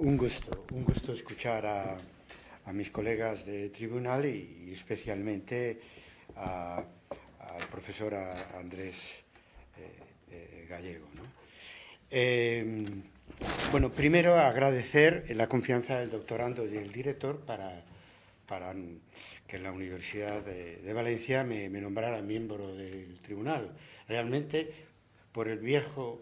un gusto escuchar a mis colegas de tribunal y especialmente al profesor Andrés Gallego, ¿no? Bueno, primero agradecer la confianza del doctorando y del director para que la Universidad de Valencia me nombrara miembro del tribunal. Realmente, por el viejo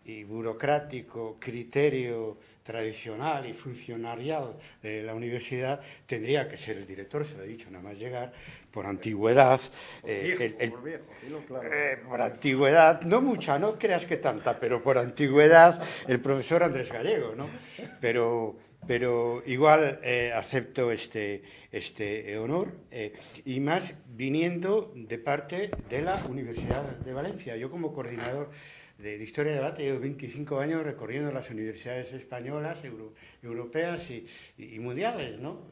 y burocrático criterio tradicional y funcionarial de la universidad, tendría que ser el director, se lo he dicho nada más llegar, por antigüedad. Por antigüedad, no mucha, no creas que tanta, pero por antigüedad, el profesor Andrés Gallego, ¿no? Pero igual acepto este honor, y más viniendo de parte de la Universidad de Valencia. Yo, como coordinador de Historia y Debate, llevo 25 años recorriendo las universidades españolas, europeas y mundiales, ¿no?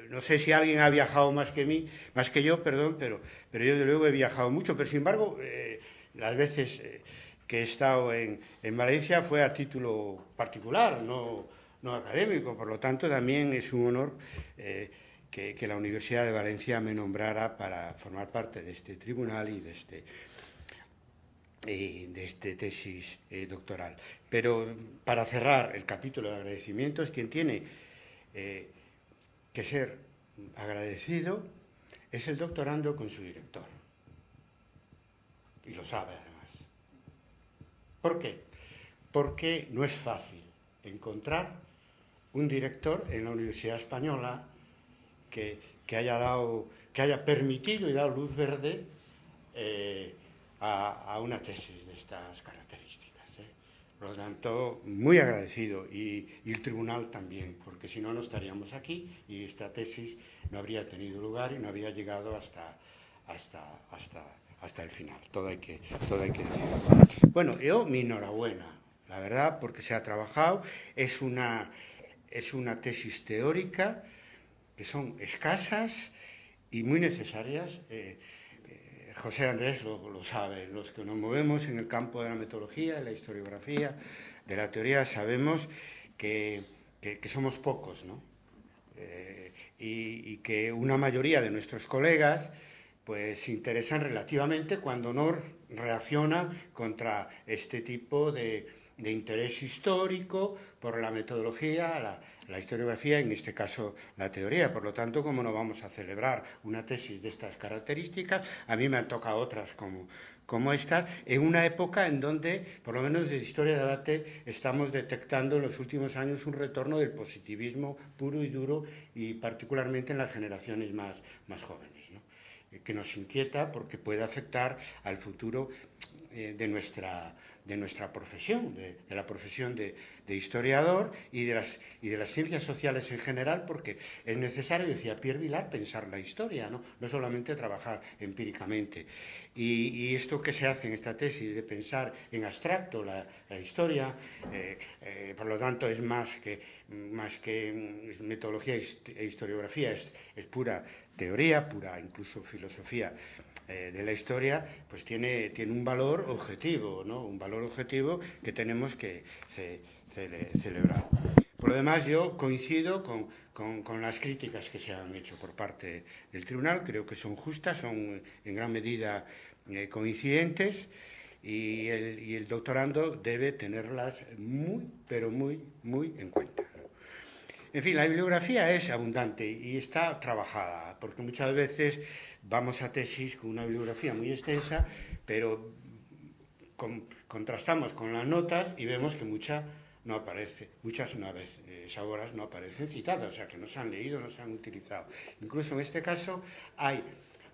No sé si alguien ha viajado más que yo, perdón, pero yo de luego he viajado mucho. Pero sin embargo, las veces que he estado en Valencia fue a título particular, no académico. Por lo tanto, también es un honor que la Universidad de Valencia me nombrara para formar parte de este tribunal y de este tesis doctoral. Pero para cerrar el capítulo de agradecimientos, quien tiene que ser agradecido es el doctorando con su director. Y lo sabe, además. ¿Por qué? Porque no es fácil encontrar un director en la Universidad Española que haya permitido y dado luz verde a una tesis de estas características. Por lo tanto, muy agradecido, y el tribunal también, porque si no, no estaríamos aquí y esta tesis no habría tenido lugar y no habría llegado hasta el final. Todo hay que decirlo. Bueno, yo mi enhorabuena, la verdad, porque se ha trabajado. Es una tesis teórica que son escasas y muy necesarias. José Andrés lo sabe. Los que nos movemos en el campo de la metodología, de la historiografía, de la teoría, sabemos que somos pocos, ¿no? Y que una mayoría de nuestros colegas pues se interesan relativamente cuando no reacciona contra este tipo de interés histórico por la metodología, la historiografía, en este caso la teoría. Por lo tanto, como no vamos a celebrar una tesis de estas características, a mí me han tocado otras como esta, en una época en donde, por lo menos desde Historia de Debate, estamos detectando en los últimos años un retorno del positivismo puro y duro, y particularmente en las generaciones más jóvenes, ¿no? Que nos inquieta porque puede afectar al futuro de nuestra profesión, de la profesión de historiador y de las ciencias sociales en general, porque es necesario, decía Pierre Vilar, pensar la historia, no solamente trabajar empíricamente. Y esto que se hace en esta tesis de pensar en abstracto la historia, por lo tanto, es más que metodología e historiografía, es pura teoría, pura incluso filosofía de la historia, pues tiene un valor objetivo, ¿no? Un valor objetivo que tenemos que celebrar. Por lo demás, yo coincido con las críticas que se han hecho por parte del tribunal. Creo que son justas, son en gran medida coincidentes, y el doctorando debe tenerlas muy, pero muy, muy en cuenta. En fin, la bibliografía es abundante y está trabajada, porque muchas veces vamos a tesis con una bibliografía muy extensa, pero contrastamos con las notas y vemos que muchas no aparece, muchas una vez esas obras no aparecen citadas, o sea que no se han leído, no se han utilizado. Incluso en este caso hay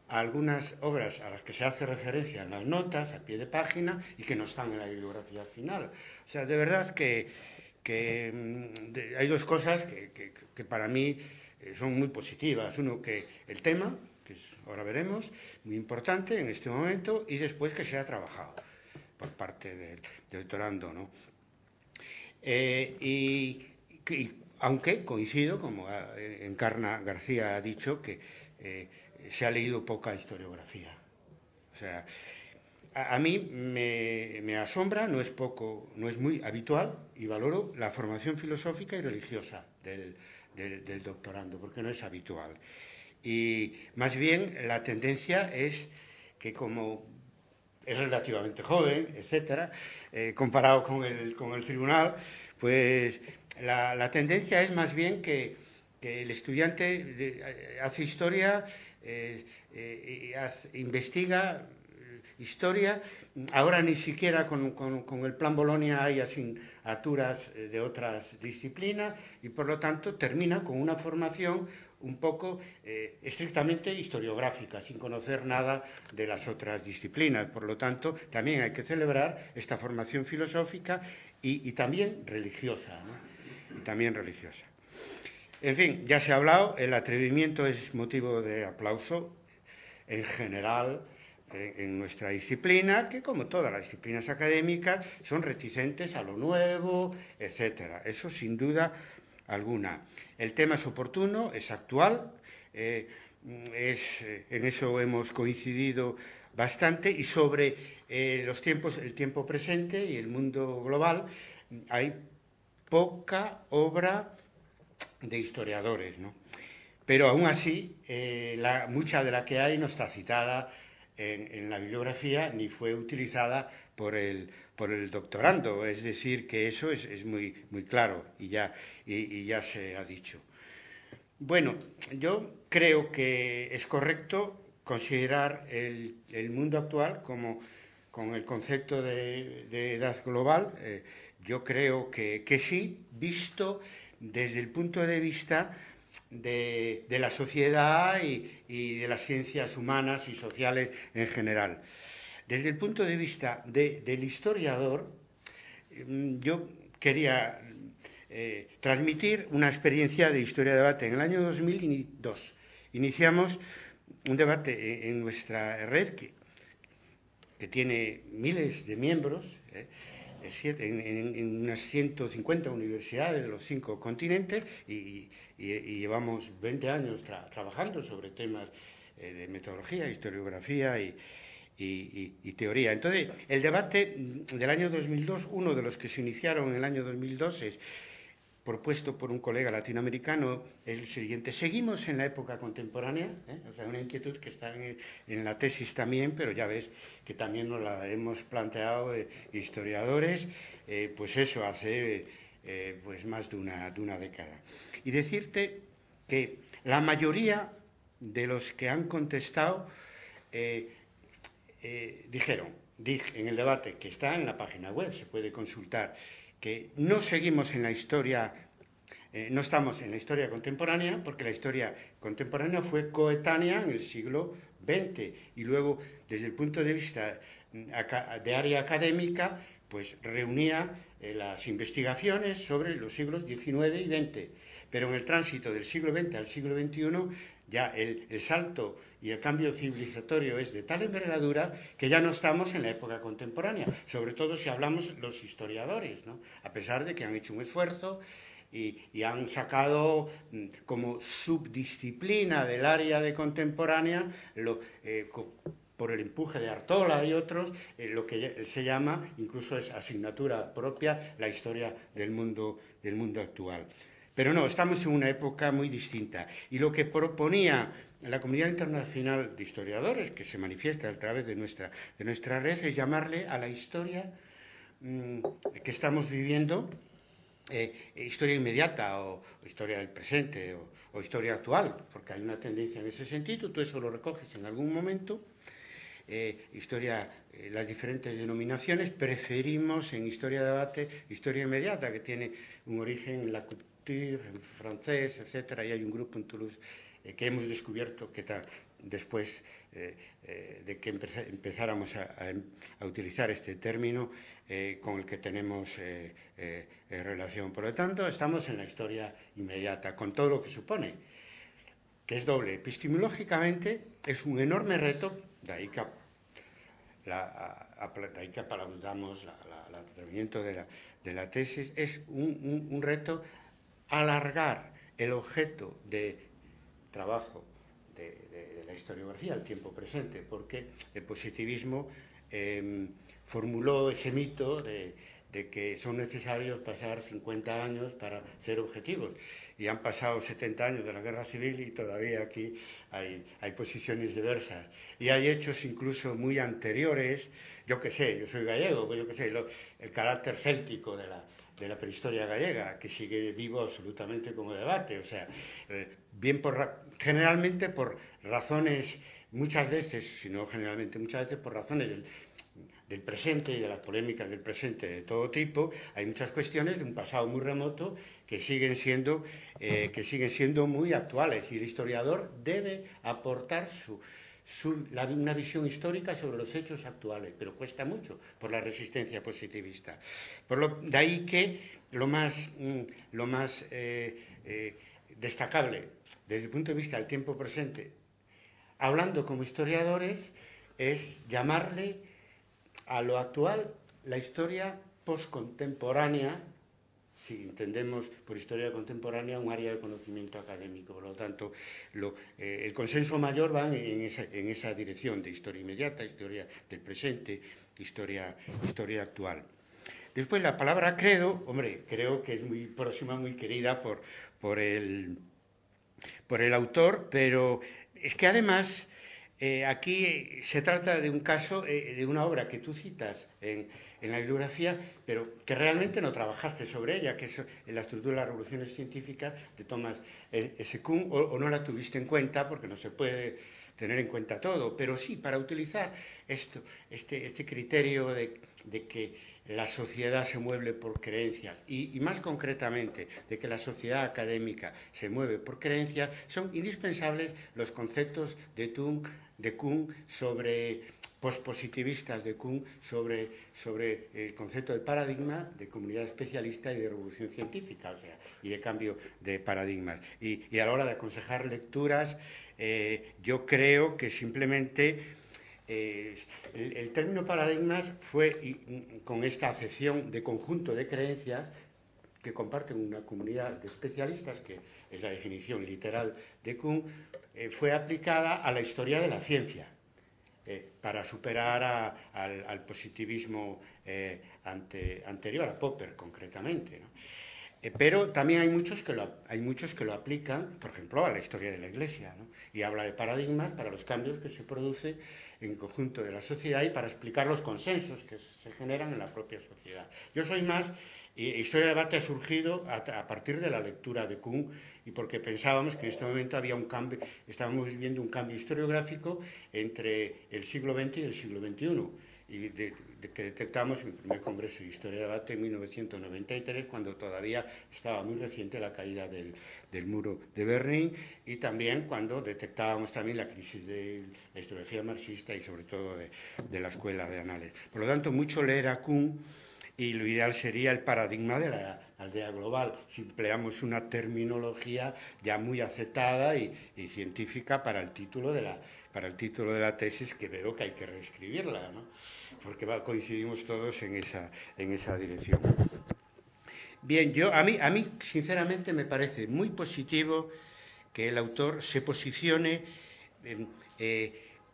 algunas obras a las que se hace referencia en las notas, a pie de página, y que no están en la bibliografía final. O sea, de verdad que hay dos cosas que para mmí son muy positivas. Uno, que el tema, que ahora veremos, muy importante en este momento, y después que se ha trabajado por parte del doctorando, ¿no? Aunque coincido, como Encarna García ha dicho, que se ha leído poca historiografía. O sea, a mí me asombra, no es poco, no es muy habitual, y valoro la formación filosófica y religiosa del doctorando, porque no es habitual. Y más bien la tendencia es que, como es relativamente joven, etcétera, comparado con el tribunal, pues la tendencia es más bien que el estudiante hace historia, investiga historia. Ahora ni siquiera con el plan Bolonia hay asignaturas de otras disciplinas, y por lo tanto termina con una formación un poco estrictamente historiográfica, sin conocer nada de las otras disciplinas. Por lo tanto, también hay que celebrar esta formación filosófica y también religiosa, ¿no? Y también religiosa. En fin, ya se ha hablado, el atrevimiento es motivo de aplauso en general en nuestra disciplina, que como todas las disciplinas académicas son reticentes a lo nuevo, etcétera. Eso sin duda alguna. El tema es oportuno, es actual, en eso hemos coincidido bastante, y sobre el tiempo presente y el mundo global hay poca obra de historiadores, ¿no? Pero aún así, mucha de la que hay no está citada en la bibliografía ni fue utilizada por el doctorando. Es decir, que eso es muy, muy claro y ya se ha dicho. Bueno, yo creo que es correcto considerar el mundo actual como con el concepto de edad global. Yo creo que sí, visto desde el punto de vista de la sociedad y de las ciencias humanas y sociales en general. Desde el punto de vista del historiador, yo quería transmitir una experiencia de historia de debate. En el año 2002 iniciamos un debate en nuestra red que tiene miles de miembros, en unas 150 universidades de los 5 continentes, y llevamos 20 años trabajando sobre temas de metodología, historiografía y teoría. Entonces, el debate del año 2002, uno de los que se iniciaron en el año 2002, es propuesto por un colega latinoamericano, es el siguiente: seguimos en la época contemporánea, o sea, una inquietud que está en la tesis también, pero ya ves que también nos la hemos planteado historiadores, pues eso, hace pues más de una década. Y decirte que la mayoría de los que han contestado dijeron en el debate, que está en la página web, se puede consultar, que no seguimos en la historia, no estamos en la historia contemporánea, porque la historia contemporánea fue coetánea en el siglo XX, y luego, desde el punto de vista de área académica, pues reunía las investigaciones sobre los siglos XIX y XX. Pero en el tránsito del siglo XX al siglo XXI, ya el salto y el cambio civilizatorio es de tal envergadura que ya no estamos en la época contemporánea, sobre todo si hablamos los historiadores, ¿no? A pesar de que han hecho un esfuerzo y han sacado como subdisciplina del área de contemporánea, por el empuje de Artola y otros, lo que se llama, incluso es asignatura propia, la historia del mundo actual. Pero no, estamos en una época muy distinta. Y lo que proponía la comunidad internacional de historiadores, que se manifiesta a través de nuestra red, es llamarle a la historia que estamos viviendo historia inmediata, o historia del presente, o historia actual, porque hay una tendencia en ese sentido. Tú eso lo recoges en algún momento. Las diferentes denominaciones. Preferimos en historia de debate historia inmediata, que tiene un origen en la cultura, en francés, etcétera, y hay un grupo en Toulouse que hemos descubierto que después de que empezáramos a utilizar este término, con el que tenemos relación. Por lo tanto, estamos en la historia inmediata, con todo lo que supone, que es doble. Epistemológicamente es un enorme reto, de ahí que aplaudamos el atrevimiento de la tesis. Es un reto alargar el objeto de trabajo de la historiografía al tiempo presente, porque el positivismo formuló ese mito de que son necesarios pasar 50 años para ser objetivos. Y han pasado 70 años de la Guerra Civil y todavía aquí hay posiciones diversas. Y hay hechos incluso muy anteriores, yo qué sé, yo soy gallego, pues yo qué sé, el carácter céltico de la prehistoria gallega, que sigue vivo absolutamente como debate. O sea, generalmente por razones, muchas veces, si no generalmente muchas veces, por razones del presente y de las polémicas del presente de todo tipo, hay muchas cuestiones de un pasado muy remoto que siguen siendo muy actuales, y el historiador debe aportar una visión histórica sobre los hechos actuales, pero cuesta mucho por la resistencia positivista. De ahí que lo más destacable desde el punto de vista del tiempo presente, hablando como historiadores, es llamarle a lo actual la historia postcontemporánea, si entendemos por historia contemporánea un área de conocimiento académico. Por lo tanto, el consenso mayor va en esa dirección de historia inmediata, historia del presente, historia actual. Después, la palabra credo, hombre, creo que es muy próxima, muy querida por el autor, pero es que además aquí se trata de un caso, de una obra que tú citas en la bibliografía, pero que realmente no trabajaste sobre ella, que es en la estructura de las revoluciones científicas de Thomas S. Kuhn, o no la tuviste en cuenta porque no se puede tener en cuenta todo, pero sí, para utilizar este criterio de que la sociedad se mueve por creencias y más concretamente de que la sociedad académica se mueve por creencias, son indispensables los conceptos de Kuhn sobre pospositivistas de Kuhn sobre el concepto de paradigma, de comunidad especialista y de revolución científica, o sea, y de cambio de paradigmas. Y a la hora de aconsejar lecturas, yo creo que simplemente el término paradigmas fue con esta acepción de conjunto de creencias que comparten una comunidad de especialistas, que es la definición literal de Kuhn, fue aplicada a la historia de la ciencia, para superar al positivismo anterior, a Popper concretamente, ¿no? Pero también hay muchos que lo aplican, por ejemplo, a la historia de la Iglesia, ¿no? Y habla de paradigmas para los cambios que se producen en el conjunto de la sociedad y para explicar los consensos que se generan en la propia sociedad. Yo soy más, Historia de Debate ha surgido a partir de la lectura de Kuhn, y porque pensábamos que en este momento había un cambio, estábamos viviendo un cambio historiográfico entre el siglo XX y el siglo XXI, y que detectamos en el primer Congreso de Historia de Debate en 1993, cuando todavía estaba muy reciente la caída del muro de Berlín, y también cuando detectábamos también la crisis de la historiografía marxista y sobre todo de la escuela de Anales. Por lo tanto, mucho leer a Kuhn, y lo ideal sería el paradigma de la aldea global, si empleamos una terminología ya muy aceptada y científica para el título de la tesis, que veo que hay que reescribirla, ¿no? Porque coincidimos todos en esa dirección. Bien, a mí sinceramente me parece muy positivo que el autor se posicione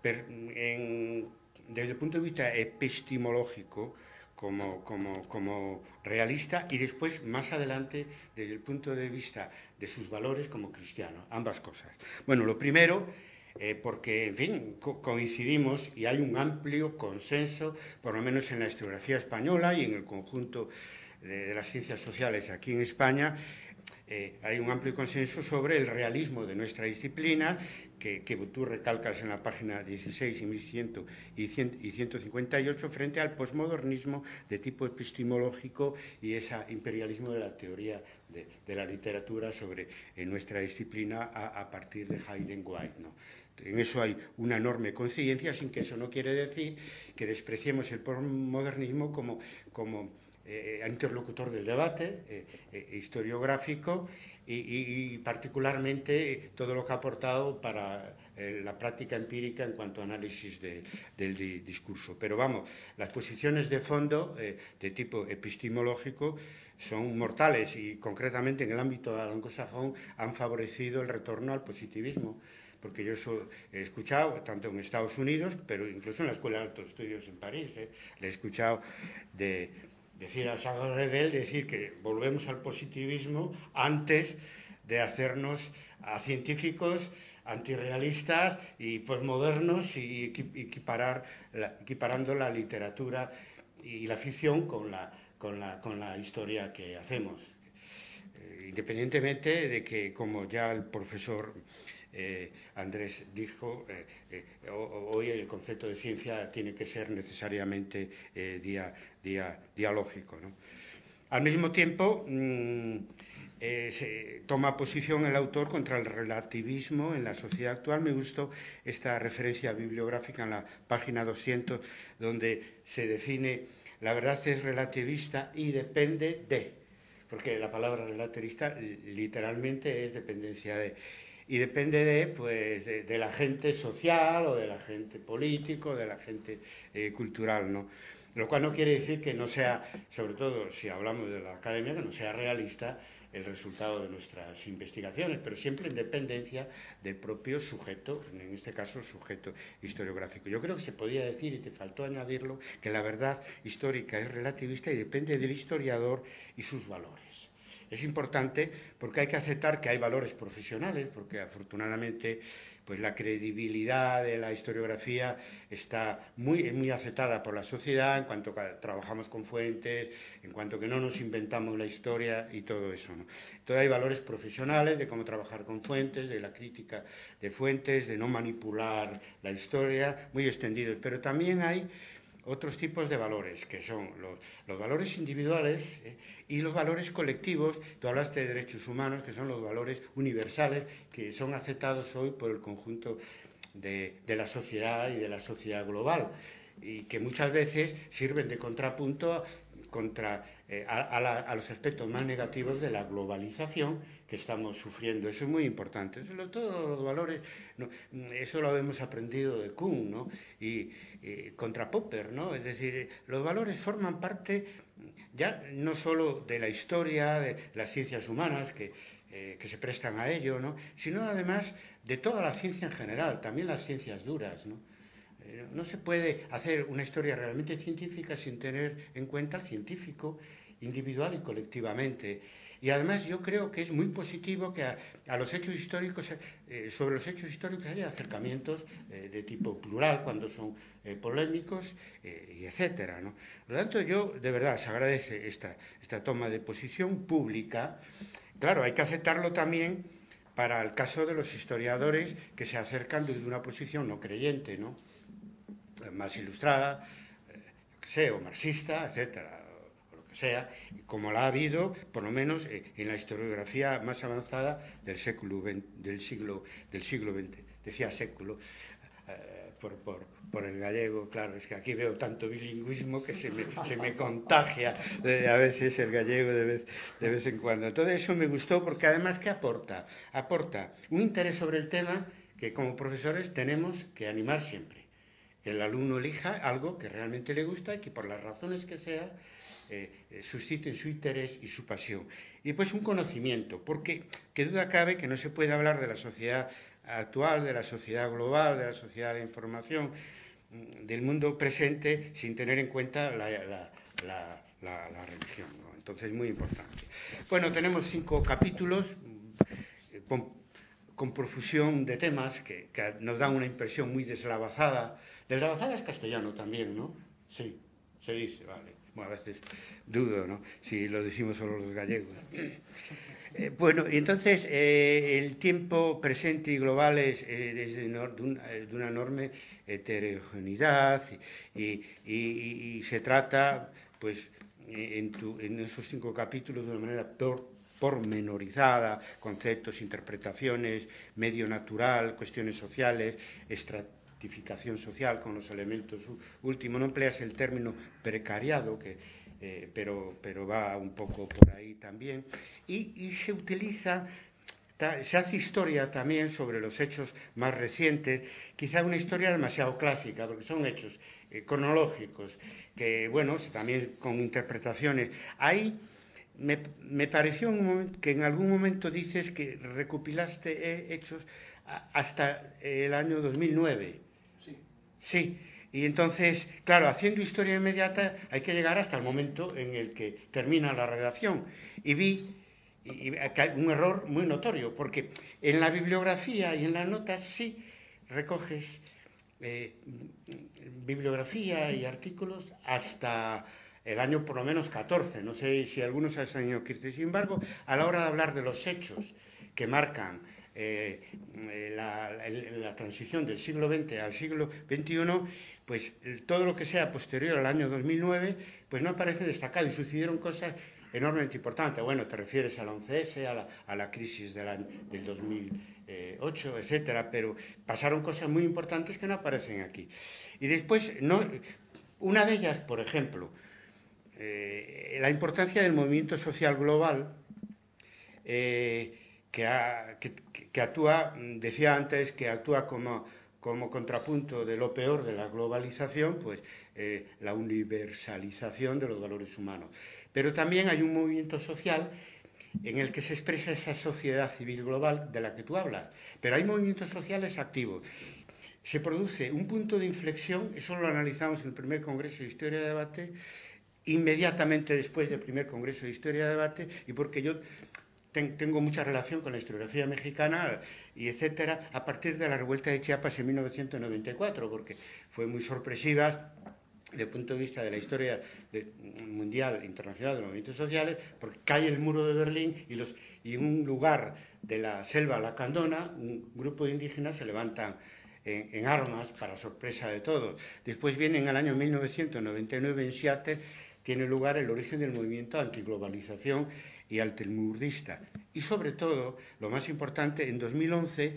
desde el punto de vista epistemológico como realista, y después, más adelante, desde el punto de vista de sus valores como cristiano, ambas cosas. Bueno, lo primero, porque, en fin, coincidimos y hay un amplio consenso, por lo menos en la historiografía española y en el conjunto de las ciencias sociales aquí en España, hay un amplio consenso sobre el realismo de nuestra disciplina, que tú recalcas en la página 16 y 158, frente al posmodernismo de tipo epistemológico y ese imperialismo de la teoría de la literatura sobre nuestra disciplina a partir de Hayden White, ¿no? En eso hay una enorme coincidencia, sin que eso no quiere decir que despreciemos el posmodernismo como interlocutor del debate historiográfico, y particularmente todo lo que ha aportado para la práctica empírica en cuanto a análisis del discurso. Pero vamos, las posiciones de fondo de tipo epistemológico son mortales, y concretamente en el ámbito anglosajón han favorecido el retorno al positivismo, porque yo he escuchado, tanto en Estados Unidos, pero incluso en la Escuela de Altos Estudios en París, le he escuchado decir a Jacques Redel, decir que volvemos al positivismo antes de hacernos a científicos antirrealistas y posmodernos y equiparando la literatura y la ficción con la historia que hacemos. Independientemente de que, como ya el profesor Andrés dijo, hoy el concepto de ciencia tiene que ser necesariamente dialógico, ¿no? Al mismo tiempo, se toma posición el autor contra el relativismo en la sociedad actual. Me gustó esta referencia bibliográfica en la página 200, donde se define: la verdad es relativista y depende de, porque la palabra relativista literalmente es dependencia de, y depende de, pues, del agente social o del agente político, del agente cultural, ¿no? Lo cual no quiere decir que no sea, sobre todo si hablamos de la academia, que no sea realista el resultado de nuestras investigaciones, pero siempre en dependencia del propio sujeto, en este caso el sujeto historiográfico. Yo creo que se podía decir, y te faltó añadirlo, que la verdad histórica es relativista y depende del historiador y sus valores. Es importante porque hay que aceptar que hay valores profesionales, porque afortunadamente pues la credibilidad de la historiografía está muy aceptada por la sociedad, en cuanto que trabajamos con fuentes, en cuanto que no nos inventamos la historia y todo eso, ¿no? Entonces hay valores profesionales de cómo trabajar con fuentes, de la crítica de fuentes, de no manipular la historia, muy extendidos, pero también hay otros tipos de valores, que son los valores individuales y los valores colectivos. Tú hablaste de derechos humanos, que son los valores universales, que son aceptados hoy por el conjunto de la sociedad y de la sociedad global, y que muchas veces sirven de contrapunto contra a los aspectos más negativos de la globalización que estamos sufriendo. Eso es muy importante. Todos los valores, ¿no? Eso lo hemos aprendido de Kuhn, ¿no? Y contra Popper, ¿no? Es decir, los valores forman parte ya no solo de la historia, de las ciencias humanas que se prestan a ello, ¿no? Sino además de toda la ciencia en general, también las ciencias duras, ¿no? No se puede hacer una historia realmente científica sin tener en cuenta al científico individual y colectivamente. Y además yo creo que es muy positivo que a los hechos históricos, sobre los hechos históricos haya acercamientos de tipo plural cuando son polémicos, y etcétera, ¿no? Por lo tanto, yo de verdad se agradece esta toma de posición pública. Claro, hay que aceptarlo también para el caso de los historiadores que se acercan desde una posición no creyente, ¿no? Más ilustrada, o marxista, etcétera, o lo que sea, como la ha habido, por lo menos en la historiografía más avanzada del siglo XX. Decía século por el gallego, claro, es que aquí veo tanto bilingüismo que se me contagia a veces el gallego de vez en cuando. Entonces eso me gustó porque además, ¿qué aporta? Aporta un interés sobre el tema que como profesores tenemos que animar siempre. Que el alumno elija algo que realmente le gusta y que por las razones que sea susciten su interés y su pasión. Y después un conocimiento, porque qué duda cabe que no se puede hablar de la sociedad actual, de la sociedad global, de la sociedad de información, del mundo presente, sin tener en cuenta la religión, ¿no? Entonces, muy importante. Bueno, tenemos 5 capítulos con profusión de temas que nos dan una impresión muy deslavazada. Deslavazada es castellano también, ¿no? Sí, se dice, vale. Bueno, a veces dudo, ¿no? Si lo decimos solo los gallegos. Bueno, y entonces el tiempo presente y global es de una enorme heterogeneidad y se trata, pues, en esos 5 capítulos de una manera pormenorizada, conceptos, interpretaciones, medio natural, cuestiones sociales, estratificación social con los elementos últimos. No empleas el término precariado, pero va un poco por ahí también. Y se utiliza, se hace historia también sobre los hechos más recientes, quizá una historia demasiado clásica, porque son hechos cronológicos, que, bueno, también con interpretaciones. Ahí me pareció que en algún momento dices que recopilaste hechos hasta el año 2009. Sí. Sí, y entonces, claro, haciendo historia inmediata hay que llegar hasta el momento en el que termina la redacción. Y vi que hay un error muy notorio, porque en la bibliografía y en las notas sí recoges eh, bibliografía y artículos hasta el año por lo menos 14, no sé si algunos a ese año 15. Sin embargo, a la hora de hablar de los hechos que marcan la transición del siglo XX al siglo XXI, pues todo lo que sea posterior al año 2009, pues no aparece destacado y sucedieron cosas enormemente importantes. Bueno, te refieres a la 11S, a la crisis del 2008, etcétera, pero pasaron cosas muy importantes que no aparecen aquí. Y después, no, una de ellas, por ejemplo, la importancia del movimiento social global, que actúa, decía antes, que actúa como contrapunto de lo peor de la globalización, pues la universalización de los valores humanos. Pero también hay un movimiento social en el que se expresa esa sociedad civil global de la que tú hablas. Pero hay movimientos sociales activos. Se produce un punto de inflexión, eso lo analizamos en el primer Congreso de Historia y Debate, inmediatamente después del primer Congreso de Historia y Debate, y porque yo tengo mucha relación con la historiografía mexicana y etcétera, a partir de la revuelta de Chiapas en 1994, porque fue muy sorpresiva desde el punto de vista de la historia mundial, internacional de los movimientos sociales, porque cae el muro de Berlín y en un lugar de la selva lacandona, un grupo de indígenas se levantan en armas para sorpresa de todos. Después viene en el año 1999 en Seattle, tiene lugar el origen del movimiento antiglobalización y altermundista. Y sobre todo, lo más importante, en 2011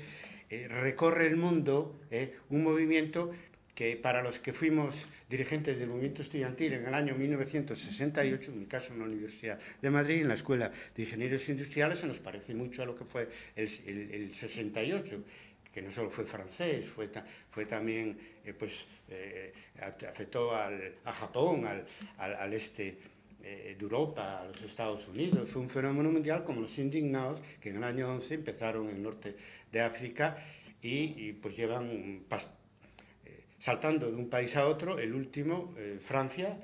recorre el mundo un movimiento que para los que fuimos dirigentes del movimiento estudiantil en el año 1968, en mi caso en la Universidad de Madrid, en la Escuela de Ingenieros Industriales, se nos parece mucho a lo que fue el 68, que no solo fue francés, fue también, afectó a Japón, al este de Europa, a los Estados Unidos. Fue un fenómeno mundial como los indignados, que en el año 11 empezaron en el norte de África y pues llevan saltando de un país a otro. El último, Francia,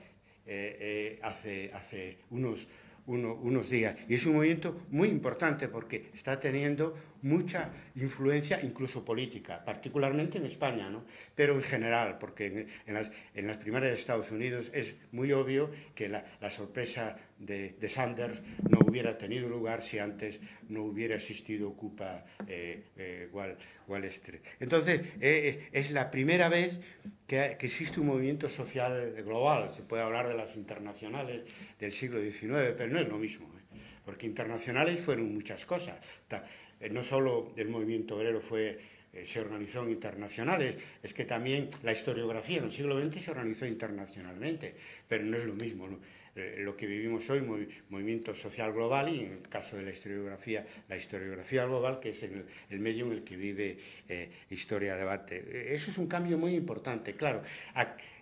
hace unos días. Y es un movimiento muy importante porque está teniendo mucha influencia, incluso política, particularmente en España, ¿no? Pero en general, porque en las primarias de Estados Unidos es muy obvio que la sorpresa de Sanders no hubiera tenido lugar si antes no hubiera existido Occupy Wall Street. Entonces, es la primera vez que existe un movimiento social global. Se puede hablar de las internacionales del siglo XIX, pero no es lo mismo, porque internacionales fueron muchas cosas. No solo el movimiento obrero se organizó en internacionales, es que también la historiografía en el siglo XX se organizó internacionalmente, pero no es lo mismo, ¿no? Lo que vivimos hoy, movimiento social global, y en el caso de la historiografía global, que es el medio en el que vive historia-debate. Eso es un cambio muy importante, claro.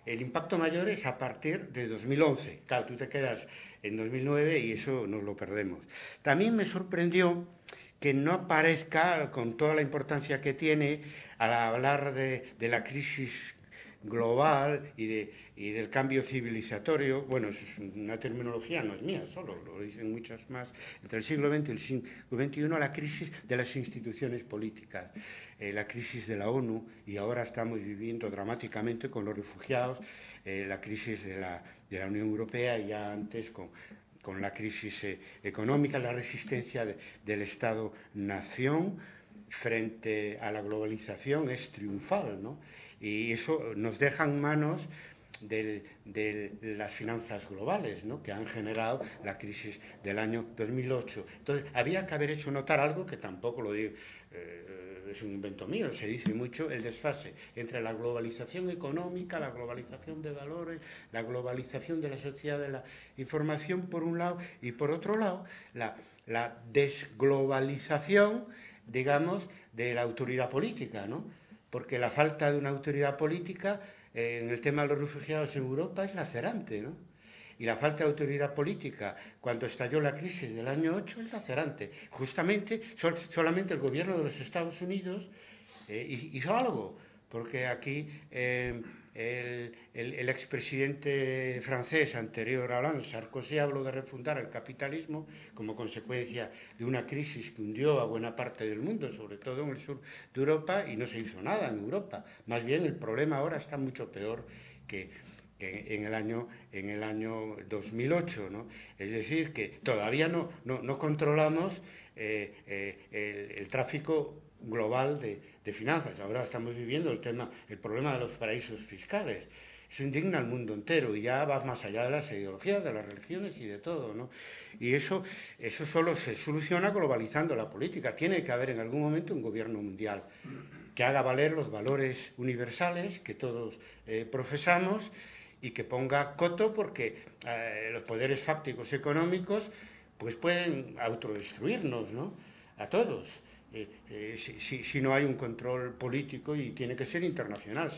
El impacto mayor es a partir de 2011. Claro, tú te quedas en 2009 y eso nos lo perdemos. También me sorprendió que no aparezca con toda la importancia que tiene al hablar de la crisis global y del cambio civilizatorio. Bueno, es una terminología, no es mía solo, lo dicen muchas más, entre el siglo XX y el siglo XXI, la crisis de las instituciones políticas, la crisis de la ONU, y ahora estamos viviendo dramáticamente con los refugiados, la crisis de la Unión Europea, y ya antes con la crisis económica. La resistencia del Estado-nación frente a la globalización es triunfal, ¿no? Y eso nos deja en manos de las finanzas globales, ¿no?, que han generado la crisis del año 2008. Entonces, había que haber hecho notar algo que tampoco lo digo, es un invento mío, se dice mucho, el desfase entre la globalización económica, la globalización de valores, la globalización de la sociedad de la información, por un lado, y por otro lado, la desglobalización, digamos, de la autoridad política, ¿no? Porque la falta de una autoridad política en el tema de los refugiados en Europa es lacerante, ¿no? Y la falta de autoridad política cuando estalló la crisis del año 8 es lacerante. Justamente, solamente el gobierno de los Estados Unidos hizo algo, porque aquí el expresidente francés anterior a Hollande, Sarkozy, habló de refundar el capitalismo como consecuencia de una crisis que hundió a buena parte del mundo, sobre todo en el sur de Europa, y no se hizo nada en Europa. Más bien el problema ahora está mucho peor que en el año 2008, ¿no? Es decir, que todavía no controlamos el tráfico global de finanzas. Ahora estamos viviendo el problema de los paraísos fiscales. Eso indigna al mundo entero y ya va más allá de las ideologías, de las religiones y de todo, ¿no? Y eso solo se soluciona globalizando la política. Tiene que haber en algún momento un gobierno mundial que haga valer los valores universales que todos profesamos y que ponga coto, porque los poderes fácticos económicos pues pueden autodestruirnos, ¿no? A todos. Si no hay un control político, y tiene que ser internacional.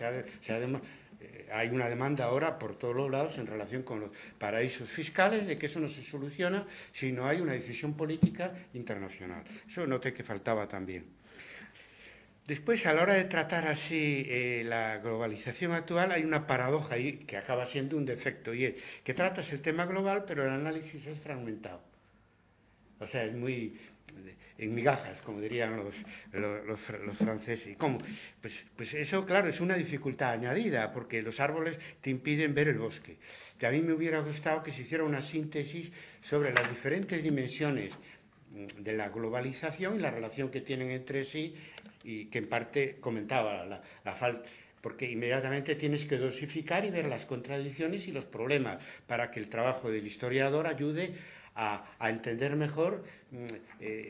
Hay una demanda ahora por todos los lados en relación con los paraísos fiscales, de que eso no se soluciona si no hay una decisión política internacional. Eso noté que faltaba también. Después, a la hora de tratar así la globalización actual, hay una paradoja ahí que acaba siendo un defecto, y es que tratas el tema global, pero el análisis es fragmentado. O sea, es muy en migajas, como dirían los franceses. ¿Y cómo? Pues eso, claro, es una dificultad añadida, porque los árboles te impiden ver el bosque. Que a mí me hubiera gustado que se hiciera una síntesis sobre las diferentes dimensiones de la globalización y la relación que tienen entre sí, y que en parte comentaba la falta, porque inmediatamente tienes que dosificar y ver las contradicciones y los problemas para que el trabajo del historiador ayude a entender mejor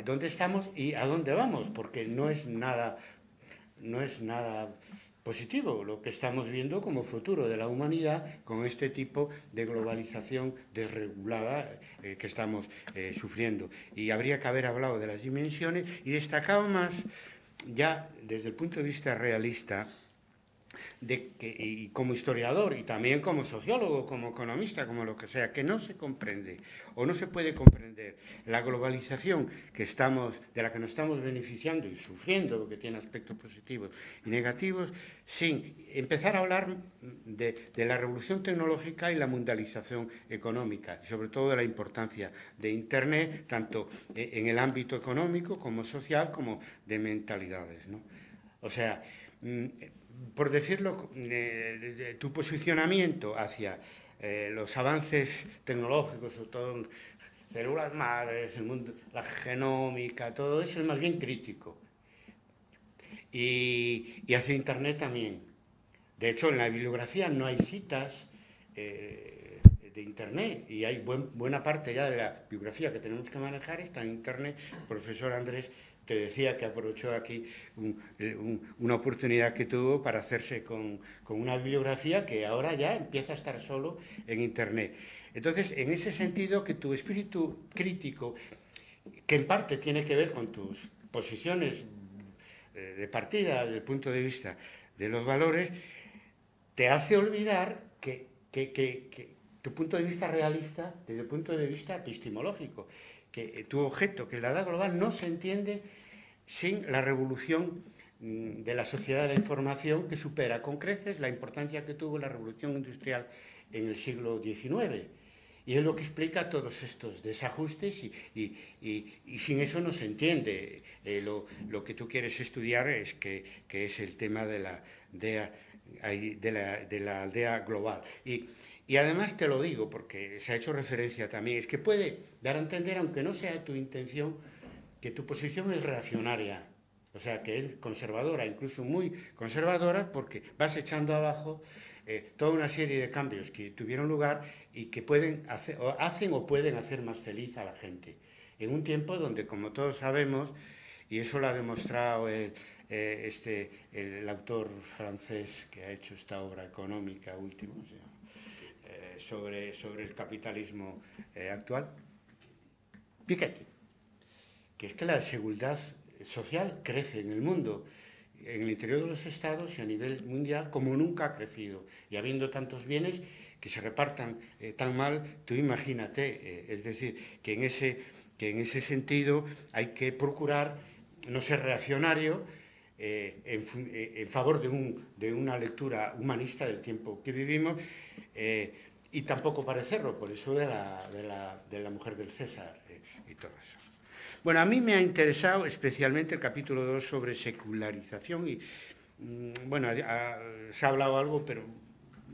dónde estamos y a dónde vamos, porque no es nada positivo lo que estamos viendo como futuro de la humanidad con este tipo de globalización desregulada que estamos sufriendo. Y habría que haber hablado de las dimensiones y destacado más, ya desde el punto de vista realista, y como historiador y también como sociólogo, como economista, como lo que sea, que no se comprende o no se puede comprender la globalización de la que nos estamos beneficiando y sufriendo, lo que tiene aspectos positivos y negativos, sin empezar a hablar de la revolución tecnológica y la mundialización económica, y sobre todo de la importancia de Internet, tanto en el ámbito económico como social, como de mentalidades, ¿no? O sea, por decirlo, tu posicionamiento hacia los avances tecnológicos, sobre todo células madres, el mundo, la genómica, todo eso es más bien crítico. Y hacia Internet también. De hecho, en la bibliografía no hay citas de Internet, y hay buena parte ya de la bibliografía que tenemos que manejar está en Internet. El profesor Andrés te decía que aprovechó aquí una oportunidad que tuvo para hacerse con una bibliografía que ahora ya empieza a estar solo en Internet. Entonces, en ese sentido, que tu espíritu crítico, que en parte tiene que ver con tus posiciones de partida, desde el punto de vista de los valores, te hace olvidar que tu punto de vista realista, desde el punto de vista epistemológico, que tu objeto, que la edad global, no se entiende sin la revolución de la sociedad de la información, que supera con creces la importancia que tuvo la revolución industrial en el siglo XIX. Y es lo que explica todos estos desajustes, y sin eso no se entiende. Lo que tú quieres estudiar es que es el tema de la aldea global. Y además te lo digo porque se ha hecho referencia también, es que puede dar a entender, aunque no sea tu intención, que tu posición es reaccionaria, o sea, que es conservadora, incluso muy conservadora, porque vas echando abajo toda una serie de cambios que tuvieron lugar y que hacen o pueden hacer más feliz a la gente. En un tiempo donde, como todos sabemos, y eso lo ha demostrado el autor francés que ha hecho esta obra económica última, o sea, sobre el capitalismo actual, Piketty, que es que la desigualdad social crece en el mundo, en el interior de los estados y a nivel mundial, como nunca ha crecido, y habiendo tantos bienes que se repartan tan mal, tú imagínate, es decir, que en ese sentido hay que procurar no ser reaccionario, en favor de una lectura humanista del tiempo que vivimos, y tampoco parecerlo, por eso de la mujer del César y todo eso. Bueno, a mí me ha interesado especialmente el capítulo 2 sobre secularización y, bueno, se ha hablado algo, pero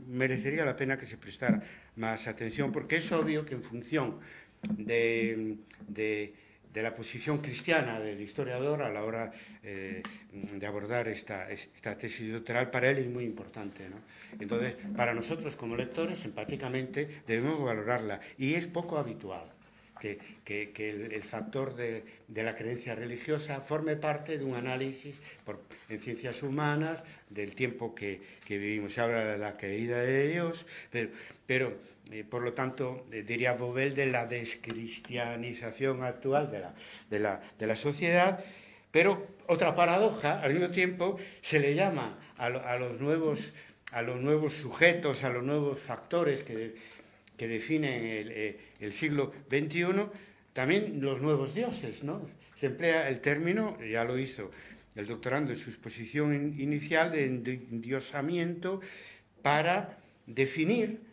merecería la pena que se prestara más atención, porque es obvio que en función de la posición cristiana del historiador a la hora de abordar esta tesis doctoral, para él es muy importante, ¿no? Entonces, para nosotros como lectores, empáticamente, debemos valorarla, y es poco habitual que el factor de la creencia religiosa forme parte de un análisis en ciencias humanas del tiempo que vivimos. Se habla de la caída de Dios, pero por lo tanto, diría Bauvel, de la descristianización actual de la sociedad. Pero otra paradoja, al mismo tiempo, se le llama a los nuevos sujetos, a los nuevos factores que definen el siglo XXI, también los nuevos dioses, ¿no? Se emplea el término, ya lo hizo el doctorando en su exposición inicial, de endiosamiento, para definir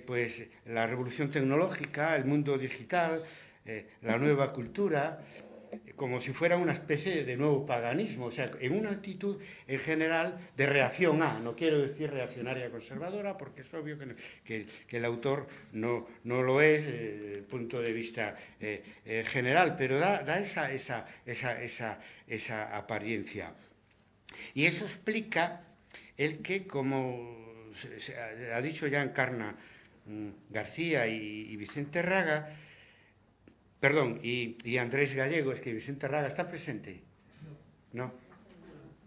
pues la revolución tecnológica, el mundo digital, la nueva cultura, como si fuera una especie de nuevo paganismo, o sea, en una actitud en general de reacción no quiero decir reaccionaria conservadora, porque es obvio que el autor no lo es desde el punto de vista general, pero da esa apariencia. Y eso explica el que, como se ha dicho ya Encarna García y Vicente Raga, perdón, y Andrés Gallego, es que Vicente Raga está presente. ¿No?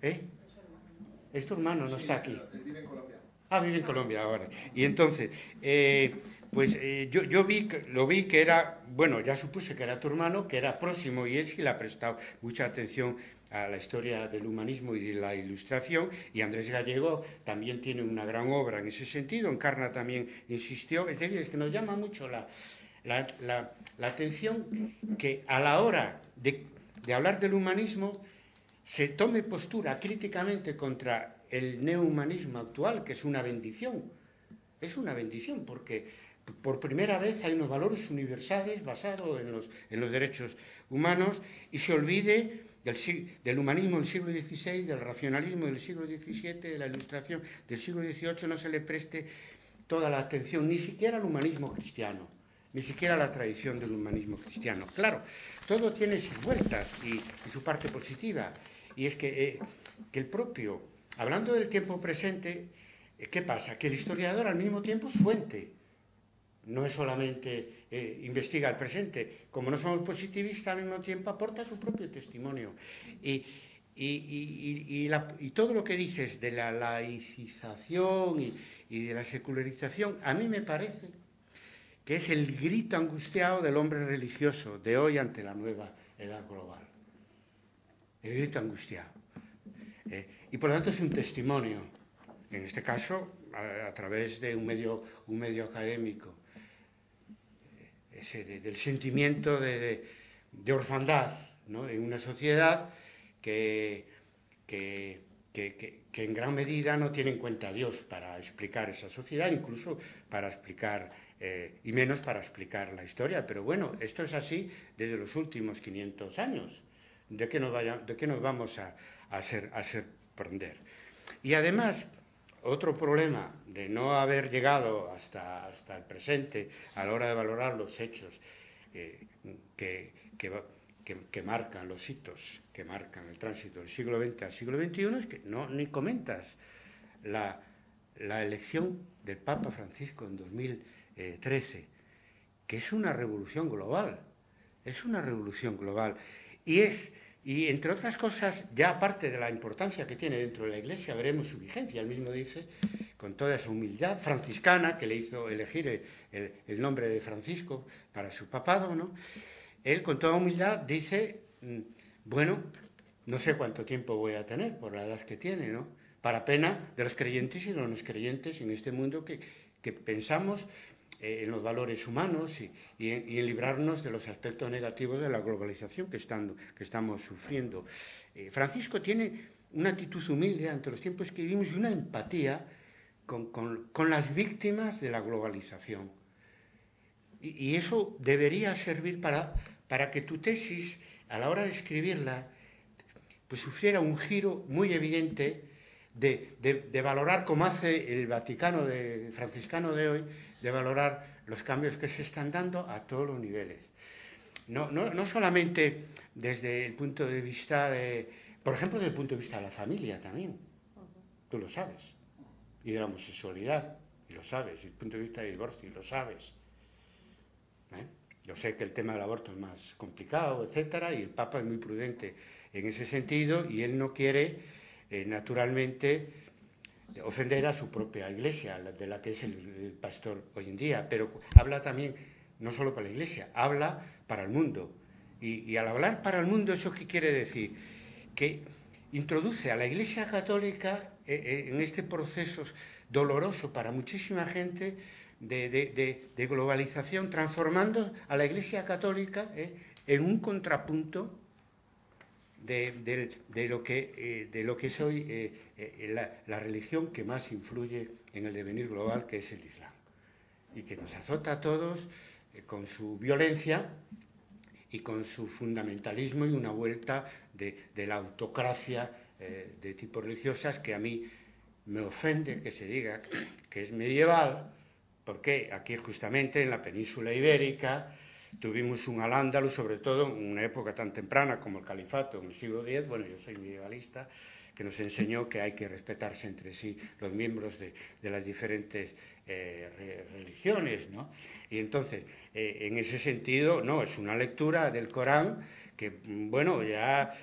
Es tu hermano, no está aquí. Él vive en Colombia. Vive en Colombia ahora. Y entonces, yo lo vi que era, bueno, ya supuse que era tu hermano, que era próximo, y él sí le ha prestado mucha atención a la historia del humanismo y de la ilustración, y Andrés Gallego también tiene una gran obra en ese sentido. Encarna también insistió, es decir, es que nos llama mucho la atención que a la hora de hablar del humanismo se tome postura críticamente contra el neohumanismo actual, que es una bendición. Es una bendición porque por primera vez hay unos valores universales basados en los derechos humanos, y se olvide del humanismo del siglo XVI, del racionalismo del siglo XVII, de la ilustración del siglo XVIII, no se le preste toda la atención, ni siquiera al humanismo cristiano, ni siquiera a la tradición del humanismo cristiano. Claro, todo tiene sus vueltas y su parte positiva, y es que el propio, hablando del tiempo presente, ¿qué pasa? Que el historiador al mismo tiempo es fuente, no es solamente investiga el presente. Como no somos positivistas, al mismo tiempo aporta su propio testimonio. Y todo lo que dices de la laicización y de la secularización, a mí me parece que es el grito angustiado del hombre religioso de hoy ante la nueva edad global. El grito angustiado. Y por lo tanto es un testimonio, en este caso a través de un medio académico, del sentimiento de orfandad, ¿no? En una sociedad que en gran medida no tiene en cuenta a Dios para explicar esa sociedad, incluso para explicar, y menos para explicar la historia. Pero bueno, esto es así desde los últimos 500 años. ¿De qué nos vamos a sorprender? Y además, otro problema de no haber llegado hasta el presente a la hora de valorar los hechos que marcan los hitos, que marcan el tránsito del siglo XX al siglo XXI, es que ni comentas la elección del Papa Francisco en 2013, que es una revolución global. Es una revolución global. Y entre otras cosas, ya aparte de la importancia que tiene dentro de la Iglesia, veremos su vigencia. Él mismo dice, con toda esa humildad franciscana que le hizo elegir el nombre de Francisco para su papado, ¿no? Él con toda humildad dice, bueno, no sé cuánto tiempo voy a tener por la edad que tiene, ¿no? Para pena de los creyentes y de los no creyentes en este mundo que pensamos en los valores humanos y en librarnos de los aspectos negativos de la globalización que estamos sufriendo. Francisco tiene una actitud humilde ante los tiempos que vivimos y una empatía con las víctimas de la globalización. Y eso debería servir para que tu tesis, a la hora de escribirla, pues sufriera un giro muy evidente de valorar, como hace el Vaticano franciscano de hoy, de valorar los cambios que se están dando a todos los niveles. No solamente desde el punto de vista por ejemplo, desde el punto de vista de la familia también. Tú lo sabes. Y de la homosexualidad, y lo sabes. Y desde el punto de vista del divorcio, y lo sabes. Yo sé que el tema del aborto es más complicado, etcétera, y el Papa es muy prudente en ese sentido, y él no quiere, naturalmente, ofender a su propia iglesia, de la que es el pastor hoy en día, pero habla también, no solo para la iglesia, habla para el mundo. Y al hablar para el mundo, ¿eso qué quiere decir? Que introduce a la Iglesia Católica en este proceso doloroso para muchísima gente de globalización, transformando a la Iglesia Católica en un contrapunto de lo que es hoy la religión que más influye en el devenir global, que es el Islam, y que nos azota a todos con su violencia y con su fundamentalismo y una vuelta de la autocracia de tipo religiosas, que a mí me ofende que se diga que es medieval, porque aquí justamente en la península ibérica tuvimos un al-Ándalus, sobre todo en una época tan temprana como el califato, en el siglo X, bueno, yo soy medievalista, que nos enseñó que hay que respetarse entre sí los miembros de las diferentes religiones, ¿no? Y entonces, en ese sentido, no, es una lectura del Corán que, bueno, ya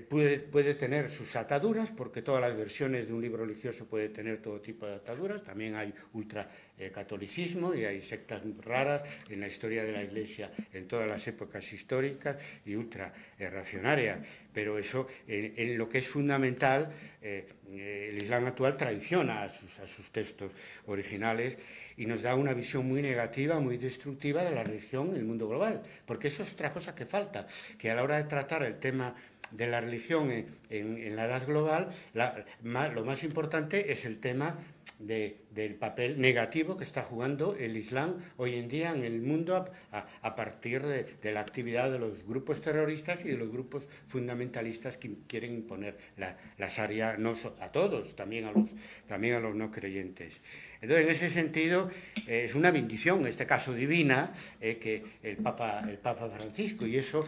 puede tener sus ataduras, porque todas las versiones de un libro religioso pueden tener todo tipo de ataduras. También hay ultracatolicismo y hay sectas raras en la historia de la Iglesia en todas las épocas históricas y ultra racionarias. Pero eso, en lo que es fundamental, el Islam actual traiciona a sus textos originales y nos da una visión muy negativa, muy destructiva de la religión en el mundo global, porque eso es otra cosa que falta, que a la hora de tratar el tema de la religión en la edad global, lo más importante es el tema del papel negativo que está jugando el Islam hoy en día en el mundo a partir de la actividad de los grupos terroristas y de los grupos fundamentalistas que quieren imponer la Sharia no a todos, también a los no creyentes. Entonces, en ese sentido, es una bendición, en este caso divina, que el Papa Francisco, y eso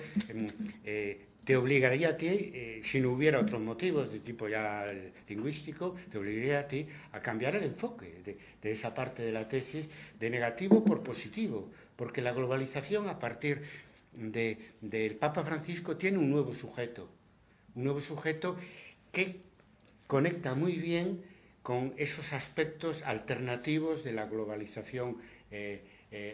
te obligaría a ti, si no hubiera otros motivos de tipo ya lingüístico, te obligaría a ti a cambiar el enfoque de esa parte de la tesis, de negativo por positivo, porque la globalización a partir del Papa Francisco tiene un nuevo sujeto que conecta muy bien con esos aspectos alternativos de la globalización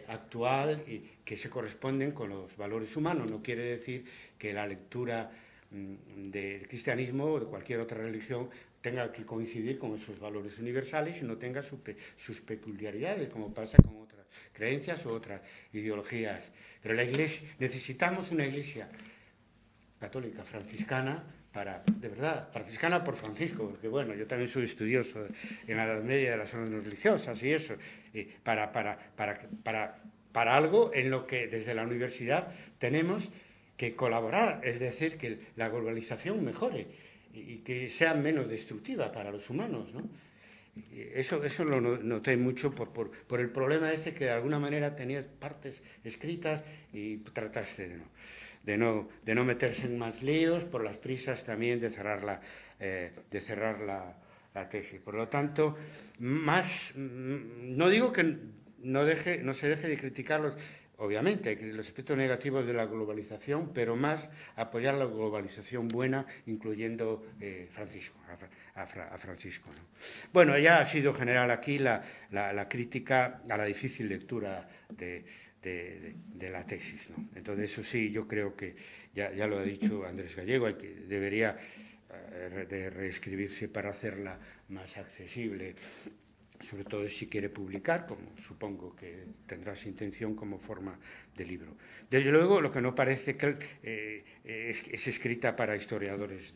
actual y que se corresponden con los valores humanos. No quiere decir que la lectura del cristianismo o de cualquier otra religión tenga que coincidir con esos valores universales y no tenga sus peculiaridades, como pasa con otras creencias o otras ideologías. Pero la Iglesia, necesitamos una Iglesia católica franciscana, de verdad, franciscana por Francisco, porque bueno, yo también soy estudioso en la Edad Media de las órdenes religiosas y eso, para algo en lo que desde la universidad tenemos que colaborar, es decir, que la globalización mejore y que sea menos destructiva para los humanos, ¿no? Eso lo noté mucho por el problema ese que de alguna manera tenías partes escritas y trataste de no meterse en más líos, por las prisas también de cerrar la tesis. Por lo tanto, no digo que no se deje de criticar obviamente, los aspectos negativos de la globalización, pero más apoyar la globalización buena, incluyendo a Francisco, ¿no? Bueno, ya ha sido general aquí la crítica a la difícil lectura de la tesis, ¿no? Entonces, eso sí, yo creo que ya lo ha dicho Andrés Gallego, debería de reescribirse para hacerla más accesible, sobre todo si quiere publicar, como supongo que tendrá su intención como forma de libro. Desde luego, lo que no parece que es escrita para historiadores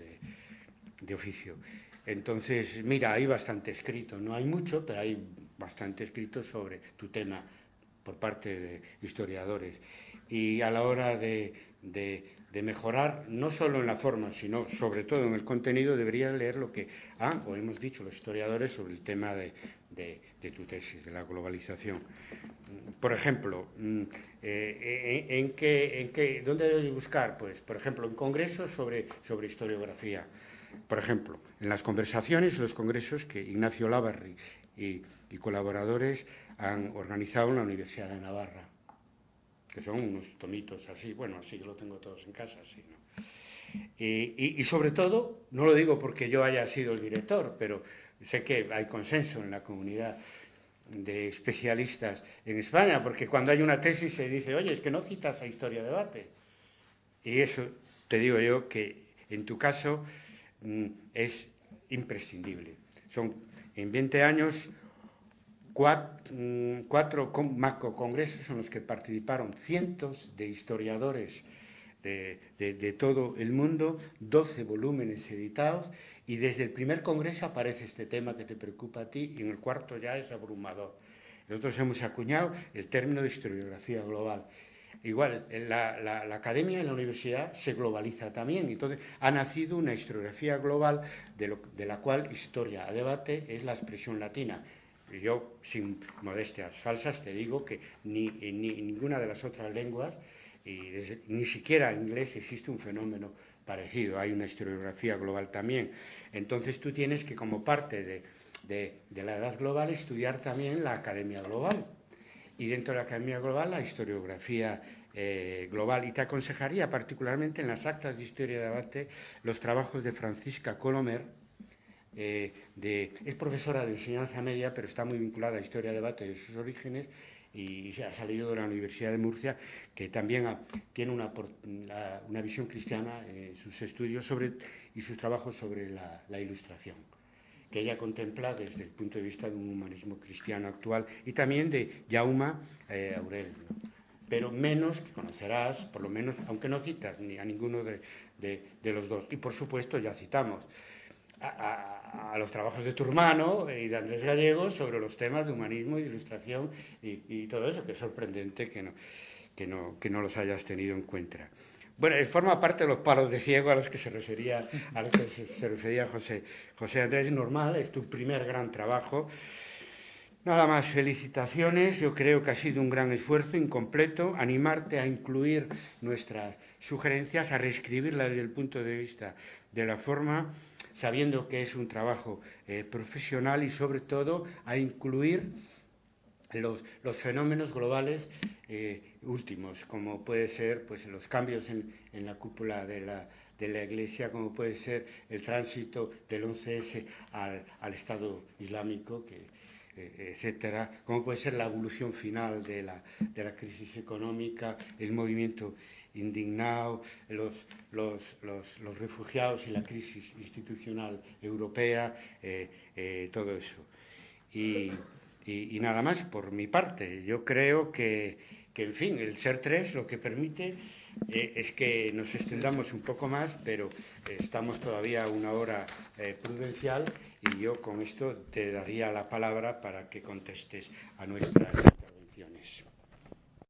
de oficio. Entonces, mira, hay bastante escrito, no hay mucho, pero hay bastante escrito sobre tu tema por parte de historiadores. Y a la hora de mejorar, no solo en la forma, sino sobre todo en el contenido, deberías leer lo que han o hemos dicho los historiadores sobre el tema de tu tesis, de la globalización. Por ejemplo, ¿dónde debes buscar? Pues, por ejemplo, en congresos sobre historiografía. Por ejemplo, en las conversaciones, los congresos que Ignacio Labarri y colaboradores han organizado en la Universidad de Navarra, que son unos tomitos así, bueno, así yo lo tengo todos en casa, así, ¿no? Y sobre todo, no lo digo porque yo haya sido el director, pero sé que hay consenso en la comunidad de especialistas en España, porque cuando hay una tesis se dice, oye, es que no citas a Historia Debate. Y eso te digo yo que en tu caso es imprescindible. Son en 20 años cuatro macro congresos en los que participaron cientos de historiadores de todo el mundo, 12 volúmenes editados, y desde el primer congreso aparece este tema que te preocupa a ti, y en el cuarto ya es abrumador. Nosotros hemos acuñado el término de historiografía global. Igual, la academia en la universidad se globaliza también, entonces ha nacido una historiografía global de la cual historia a debate es la expresión latina. Yo, sin modestias falsas, te digo que ni ninguna de las otras lenguas, ni siquiera en inglés, existe un fenómeno parecido. Hay una historiografía global también. Entonces tú tienes que, como parte de la edad global, estudiar también la academia global. Y dentro de la academia global, la historiografía global. Y te aconsejaría particularmente en las actas de historia de debate los trabajos de Francisca Colomer. Es profesora de enseñanza media, pero está muy vinculada a historia de debate de sus orígenes, y ha salido de la Universidad de Murcia, que también tiene una visión cristiana en sus estudios y sus trabajos sobre la ilustración, que ella contempla desde el punto de vista de un humanismo cristiano actual, y también de Jaume Aurel, ¿no? Pero menos, que conocerás, por lo menos, aunque no citas ni a ninguno de los dos. Y por supuesto ya citamos a los trabajos de tu hermano y de Andrés Gallego sobre los temas de humanismo y de ilustración y todo eso, que es sorprendente que no los hayas tenido en cuenta. Bueno, forma parte de los palos de ciego a los que se refería José Andrés. Normal, es tu primer gran trabajo. Nada más, felicitaciones. Yo creo que ha sido un gran esfuerzo, incompleto. Animarte a incluir nuestras sugerencias, a reescribirlas desde el punto de vista de la forma, sabiendo que es un trabajo profesional, y sobre todo a incluir los fenómenos globales últimos, como puede ser pues los cambios en la cúpula de la Iglesia, como puede ser el tránsito del 11S al Estado Islámico, etcétera, como puede ser la evolución final de la crisis económica, el movimiento indignado, los refugiados y la crisis institucional europea, todo eso. Y nada más por mi parte. Yo creo que en fin, el ser tres lo que permite es que nos extendamos un poco más, pero estamos todavía a una hora prudencial, y yo con esto te daría la palabra para que contestes a nuestras intervenciones.